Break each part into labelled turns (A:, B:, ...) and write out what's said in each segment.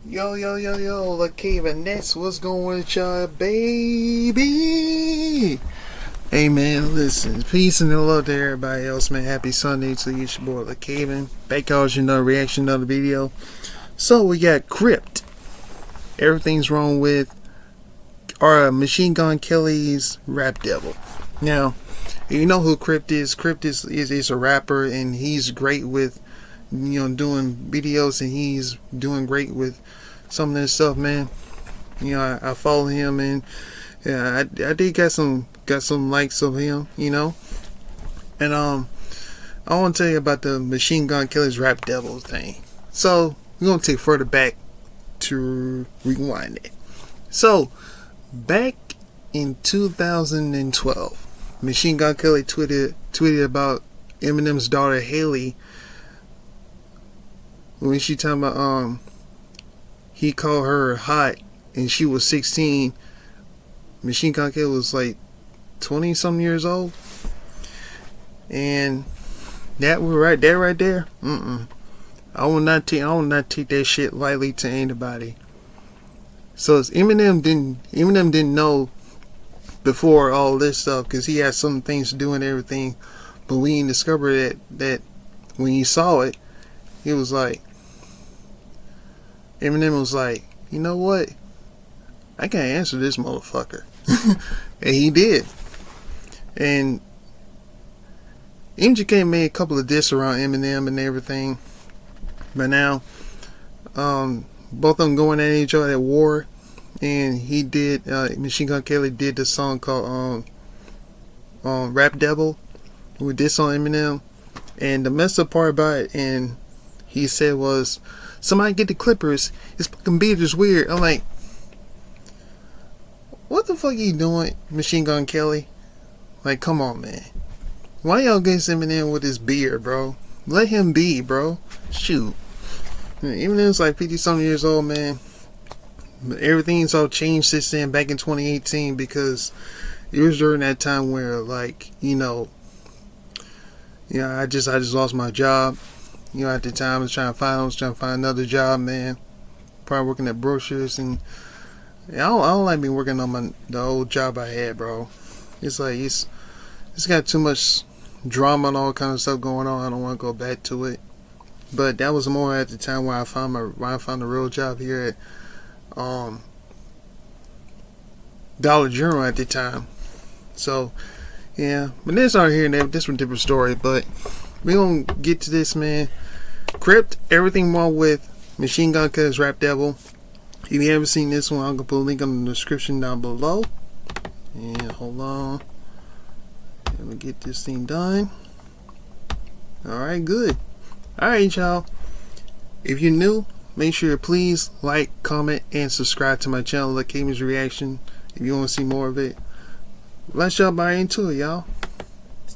A: Yo, yo, yo, yo, the Kevin, that's what's going with y'all, baby. Hey, man, listen, peace and love to everybody else, man. Happy Sunday to you, your boy, the Kevin. Back out your another reaction, another video. So, we got Crypt. Everything's wrong with our Machine Gun Kelly's Rap Devil. Now, you know who Crypt is. Crypt is a rapper, and he's great with, doing videos, and he's doing great with some of this stuff, man. I follow him, and yeah, I did got some likes of him, and I want to tell you about the Machine Gun Kelly's Rap Devil thing. So we're gonna take further back to rewind it. So back in 2012, Machine Gun Kelly tweeted about Eminem's daughter Haley. When she talking about he called her hot and she was 16. Machine Gun Kelly was like 20 something years old, and that was right there. I will not take that shit lightly to anybody. So Eminem didn't know before all this stuff, because he had some things to do and everything. But when he discovered that when he saw it, he was like, Eminem was like, you know what? I can't answer this motherfucker. And he did. And MGK made a couple of diss around Eminem and everything. But now, both of them going at each other at war. And he did, Machine Gun Kelly did this song called Rap Devil with this on Eminem. And the messed up part about it, and he said was, somebody get the Clippers. His fucking beard is weird. I'm like, what the fuck are you doing, Machine Gun Kelly? Like, come on, man. Why y'all against Eminem with his beard, bro? Let him be, bro. Shoot. Eminem's like 50 something years old, man. But everything's all changed since then, back in 2018, because it was during that time where, like, I just lost my job. At the time I was trying to find another job, man. Probably working at brochures, and I don't like being working on the old job I had, bro. It's like it's got too much drama and all kind of stuff going on. I don't want to go back to it. But that was more at the time where I found the real job here at Dollar General at the time. So yeah, but this out here, this one different story. But we gonna get to this, man. Crypt, everything wrong with Machine Gun Kelly's Rap Devil. If you haven't seen this one, I'm gonna put a link in the description down below. And hold on, let me get this thing done. Alright, good. Alright, y'all. If you're new, make sure to please like, comment, and subscribe to my channel, The Kevin's Reaction, if you want to see more of it. Let's jump right into it, y'all.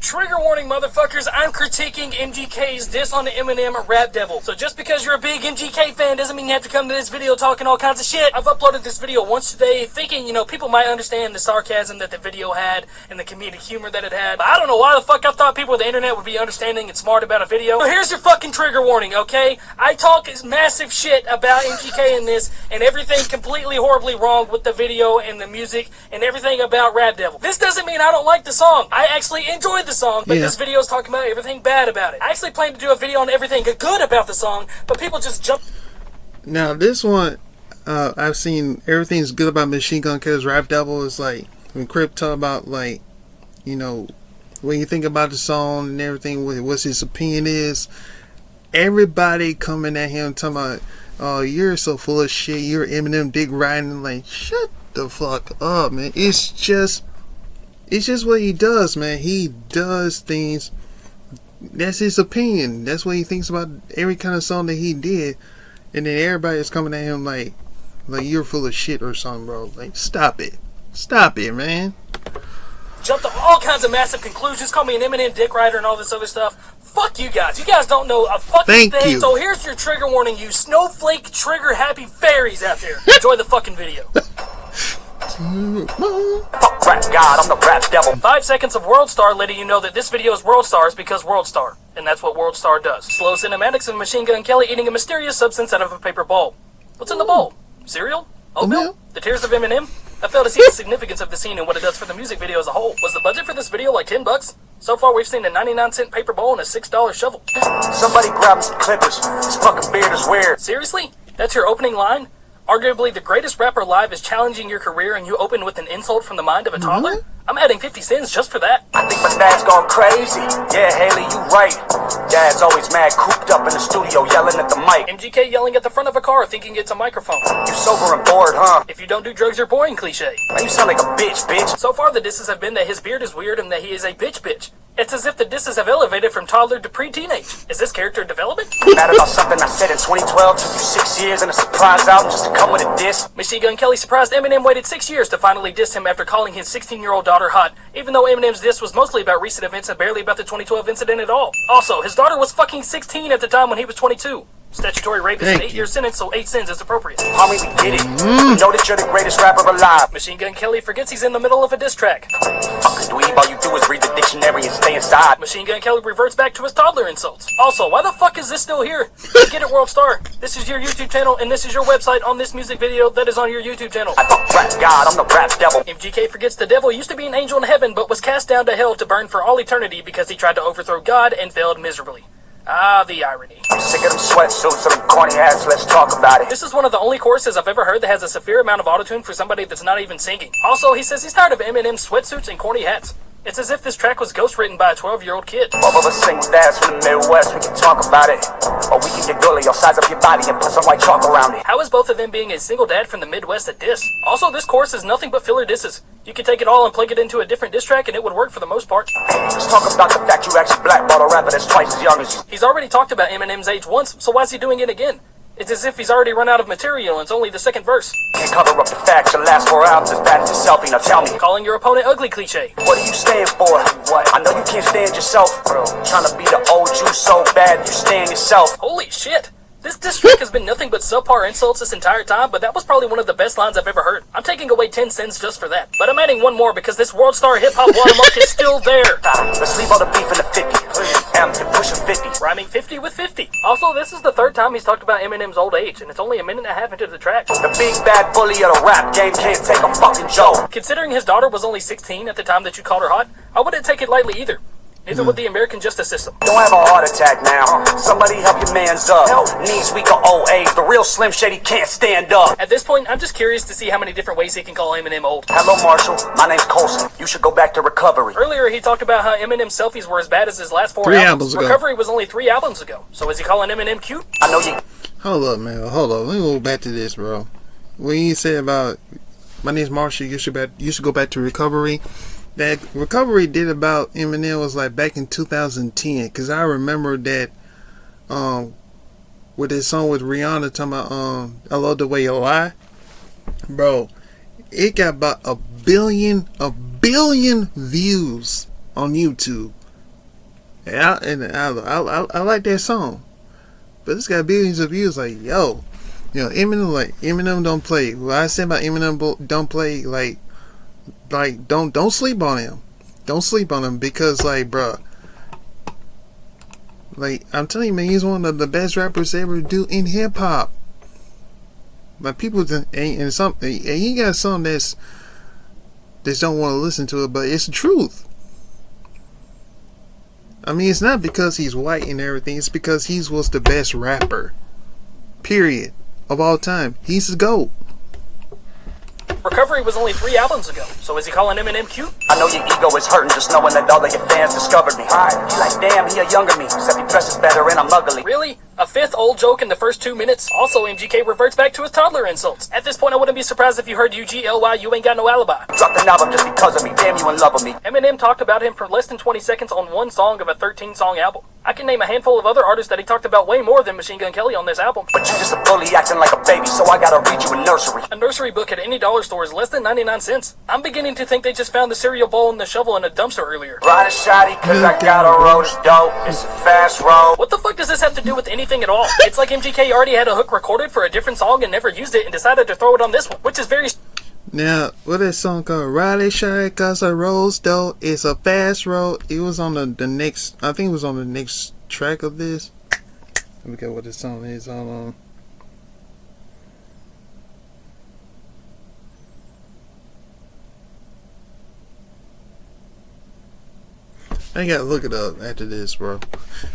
B: Trigger warning, motherfuckers. I'm critiquing MGK's diss on the Eminem Rap Devil. So just because you're a big MGK fan doesn't mean you have to come to this video talking all kinds of shit. I've uploaded this video once today thinking, people might understand the sarcasm that the video had and the comedic humor that it had. But I don't know why the fuck I thought people on the internet would be understanding and smart about a video. So here's your fucking trigger warning, okay? I talk massive shit about MGK in this, and everything completely horribly wrong with the video and the music and everything about Rap Devil. This doesn't mean I don't like the song. I actually enjoyed the song, but this video is talking about everything bad about it. I actually planned to do a video on everything good about the song, but people just jump.
A: Now this one, I've seen everything's good about Machine Gun Kelly's Rap Devil. Is like when Crypt talk about, like, when you think about the song and everything, what his opinion is, everybody coming at him talking about, oh, you're so full of shit, you're Eminem dick riding. Like, shut the fuck up, man. It's just what he does, man. He does things. That's his opinion. That's what he thinks about every kind of song that he did. And then everybody is coming at him like you're full of shit or something, bro. Like, stop it, man.
B: Jumped to all kinds of massive conclusions. Call me an Eminem dick rider and all this other stuff. Fuck you guys. You guys don't know a fucking thing. So here's your trigger warning, you snowflake trigger happy fairies out there. Enjoy the fucking video. Fuck rap god, I'm the Rap Devil. 5 seconds of World Star letting you know that this video is World Stars because World Star. And that's what World Star does. Slow cinematics of Machine Gun Kelly eating a mysterious substance out of a paper bowl. What's in the bowl? Cereal? Oatmeal?
A: Oatmeal?
B: The Tears of Eminem? I fail to see the significance of the scene and what it does for the music video as a whole. Was the budget for this video like $10? So far, we've seen a 99-cent paper bowl and a $6 shovel.
C: Somebody grab me some clippers. This fucking beard is weird.
B: Seriously? That's your opening line? Arguably the greatest rapper alive is challenging your career and you open with an insult from the mind of a toddler? I'm adding 50 cents just for that.
C: I think my dad's gone crazy. Yeah, Haley, you right. Dad's always mad, cooped up in the studio, yelling at the mic.
B: MGK yelling at the front of a car thinking it's a microphone.
C: You sober and bored, huh?
B: If you don't do drugs, you're boring cliche.
C: Man, you sound like a bitch.
B: So far, the disses have been that his beard is weird and that he is a bitch. It's as if the disses have elevated from toddler to pre-teenage. Is this character development?
C: Mad about something I said in 2012, took you 6 years and a surprise album just to come with a diss.
B: Machine Gun Kelly surprised Eminem waited 6 years to finally diss him after calling his 16-year-old daughter hot, even though Eminem's diss was mostly about recent events and barely about the 2012 incident at all. Also, his daughter was fucking 16 at the time when he was 22. Statutory rape is an 8-year sentence, so 8 sins is appropriate.
C: Homie, we get it. We know that you're the greatest rapper alive.
B: Machine Gun Kelly forgets he's in the middle of a diss track.
C: Fucking dweeb, all you do is read the dictionary and stay inside.
B: Machine Gun Kelly reverts back to his toddler insults. Also, why the fuck is this still here? Get it, World Star. This is your YouTube channel, and this is your website on this music video that is on your YouTube channel.
C: I fuck rap God, I'm the rap devil.
B: MGK forgets the devil used to be an angel in heaven, but was cast down to hell to burn for all eternity because he tried to overthrow God and failed miserably. Ah, the irony.
C: I'm sick of them sweatsuits and them corny ass, let's talk about it.
B: This is one of the only choruses I've ever heard that has a severe amount of autotune for somebody that's not even singing. Also, he says he's tired of Eminem's sweatsuits and corny hats. It's as if this track was ghostwritten by a 12-year-old kid.
C: Both of us single dads from the Midwest, we can talk about it. Or we can get gully, you'll size up your body and put some white chalk around it.
B: How is both of them being a single dad from the Midwest a diss? Also, this chorus is nothing but filler disses. You could take it all and plug it into a different diss track and it would work for the most part.
C: Let's talk about the fact you actually blackballed a rapper that's twice as young as you.
B: He's already talked about Eminem's age once, so why is he doing it again? It's as if he's already run out of material and it's only the second verse.
C: Can't cover up the facts, your last 4 albums as bad as yourself, now tell me.
B: Calling your opponent ugly cliche.
C: What do you stand for? What? I know you can't stand yourself, bro. Trying to be the old you so bad, you stand yourself.
B: Holy shit. This diss track has been nothing but subpar insults this entire time, but that was probably one of the best lines I've ever heard. I'm taking away 10 cents just for that. But I'm adding one more because this World Star hip-hop watermark is still there.
C: Let's leave all the beef in the 50. You're pushing 50.
B: Rhyming 50 with 50. Also, this is the third time he's talked about Eminem's old age, and it's only a minute and a half into the track.
C: The big bad bully of the rap game can't take a fucking joke.
B: Considering his daughter was only 16 at the time that you called her hot, I wouldn't take it lightly either. Neither would the American justice system.
C: Don't have a heart attack now. Somebody help your mans up. Knees weak or old age. The real Slim Shady can't stand up.
B: At this point, I'm just curious to see how many different ways he can call Eminem old.
C: Hello, Marshall. My name's Colson. You should go back to recovery.
B: Earlier, he talked about how Eminem's selfies were as bad as his last 4
A: 3
B: albums.
A: albums ago.
B: Recovery was only 3 albums ago. So is he calling Eminem cute?
C: I know you.
A: Hold up, man. Hold up. Let me go back to this, bro. When you said about my name's Marshall, you should go back to recovery. That recovery did about Eminem was like back in 2010, because I remember that with his song with Rihanna talking about I love the way you lie, bro. It got about a billion views on YouTube, and I like that song, but it's got billions of views. Like Eminem don't play. What I said about Eminem don't play, like don't sleep on him. Don't sleep on him, because bruh, I'm telling you, man, he's one of the best rappers ever do in hip hop. Like people and he got some that's don't want to listen to it, but it's the truth. I mean, it's not because he's white and everything, it's because he was the best rapper, period, of all time. He's the GOAT.
B: Recovery was only 3 albums ago. So is he calling Eminem cute?
C: I know your ego is hurting just knowing that all of your fans discovered me. You like, damn, he a younger me. Except he dresses better and I'm ugly.
B: Really? A 5th old joke in the first 2 minutes? Also, MGK reverts back to his toddler insults. At this point, I wouldn't be surprised if you heard UGLY, you ain't got no alibi.
C: Dropped an album just because of me. Damn, you in love with me.
B: Eminem talked about him for less than 20 seconds on one song of a 13-song album. I can name a handful of other artists that he talked about way more than Machine Gun Kelly on this album.
C: But you just a bully acting like a baby, so I gotta read you a nursery.
B: A nursery book at any dollar store is less than 99 cents. I'm beginning to think they just found the cereal bowl and the shovel in a dumpster earlier.
C: Ride a shotty cause I got a road is dope. It's a fast road.
B: What the fuck does this have to do with anything at all? It's like MGK already had a hook recorded for a different song and never used it and decided to throw it on this one, which is very...
A: Now, what that song called? Riley Shy cause a road's dope. It's a fast road. It was on the next, I think it was on the next track of this. Let me get what this song is on. I gotta look it up after this, bro.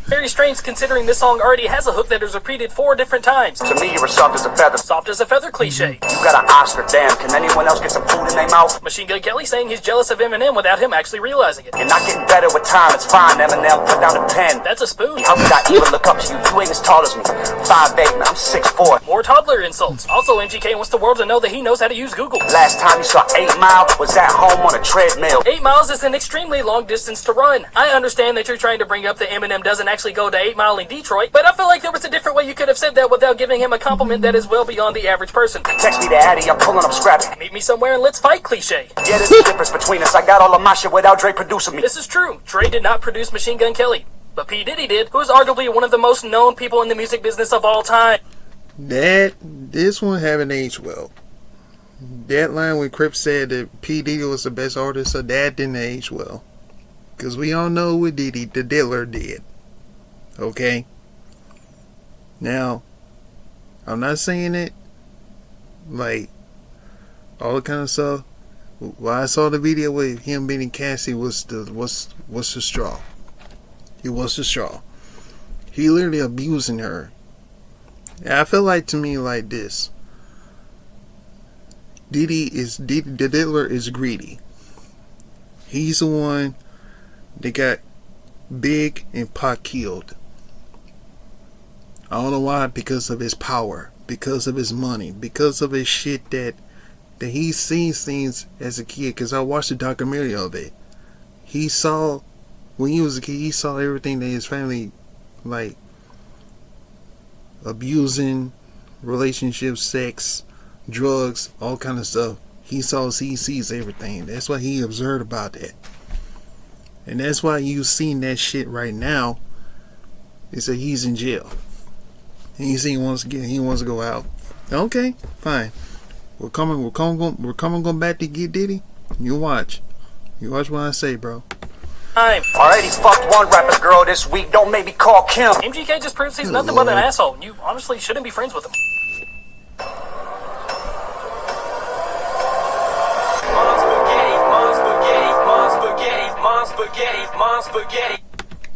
B: Very strange considering this song already has a hook that is repeated 4 different times.
C: To me, you're as soft as a feather.
B: Soft as a feather cliche.
C: You got an Oscar, damn. Can anyone else get some food in their mouth?
B: Machine Gun Kelly saying he's jealous of Eminem without him actually realizing it.
C: You're not getting better with time. It's fine, Eminem. Put down the pen.
B: That's a spoon.
C: How could I even look up to you? You ain't as tall as me. 5'8", man. I'm 6'4".
B: More toddler insults. Also, MGK wants the world to know that he knows how to use Google.
C: Last time you saw 8 Mile was at home on a treadmill.
B: 8 miles is an extremely long distance to run. I understand that you're trying to bring up that Eminem doesn't actually go to 8 Mile in Detroit, but I feel like there was a different way you could have said that without giving him a compliment that is well beyond the average person.
C: Text me the Addy, I'm pulling up scrappy.
B: Meet me somewhere and let's fight cliche.
C: Yeah, there's a difference between us. I got all of my shit without Dre producing me.
B: This is true. Dre did not produce Machine Gun Kelly, but P. Diddy did, who is arguably one of the most known people in the music business of all time.
A: This one haven't aged well. That line when Crip said that P. Diddy was the best artist, so that didn't age well. Because we all know what Diddy, the Diddler, did. Okay? Now, I'm not saying it like all the kind of stuff. When I saw the video with him beating Cassie was the straw. It was the straw. He literally abusing her. And I feel like, to me, like this. Diddy, the Diddler is greedy. He's the one that got Big and Pac killed. I don't know why. Because of his power, because of his money, because of his shit that he's seen things as a kid. Because I watched the documentary of it. He saw, when he was a kid, he saw everything that his family, like, abusing, relationships, sex, drugs, all kind of stuff. He sees everything. That's why he observed about that. And that's why you seen that shit right now. Is that he's in jail. And he wants to go out. Okay, fine. We're coming going back to get Diddy. You watch what I say, bro.
C: Already fucked one rapper girl this week. Don't make me call Kim.
B: MGK just proves he's nothing but an asshole, and you honestly shouldn't be friends with him.
C: Spaghetti.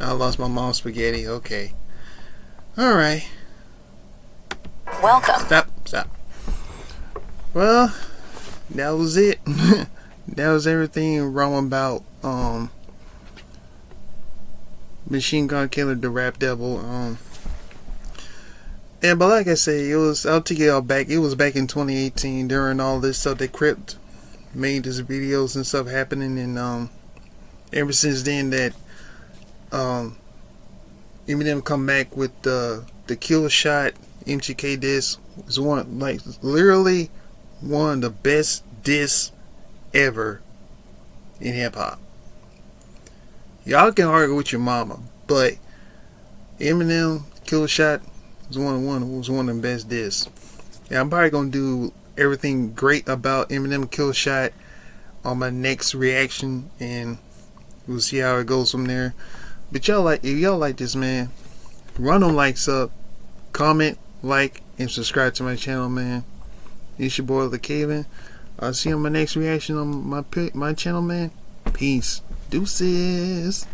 A: I lost my mom's spaghetti. Okay. Alright.
D: Welcome.
A: Stop. Well, that was it. That was everything wrong about Machine Gun Kelly, the Rap Devil. Yeah, but like I said, I'll take it all back. It was back in 2018 during all this stuff that Crypt made his videos and stuff happening, and ever since then that Eminem come back with the Kill Shot MGK diss was literally one of the best diss ever in hip hop. Y'all can argue with your mama, but Eminem Kill Shot was one of the best diss. Yeah, I'm probably gonna do everything great about Eminem Kill Shot on my next reaction, and we'll see how it goes from there. But if y'all like this, man, run them likes up, comment, like, and subscribe to my channel, man. It's your boy LaCaven. I'll see you on my next reaction on my channel, man. Peace. Deuces.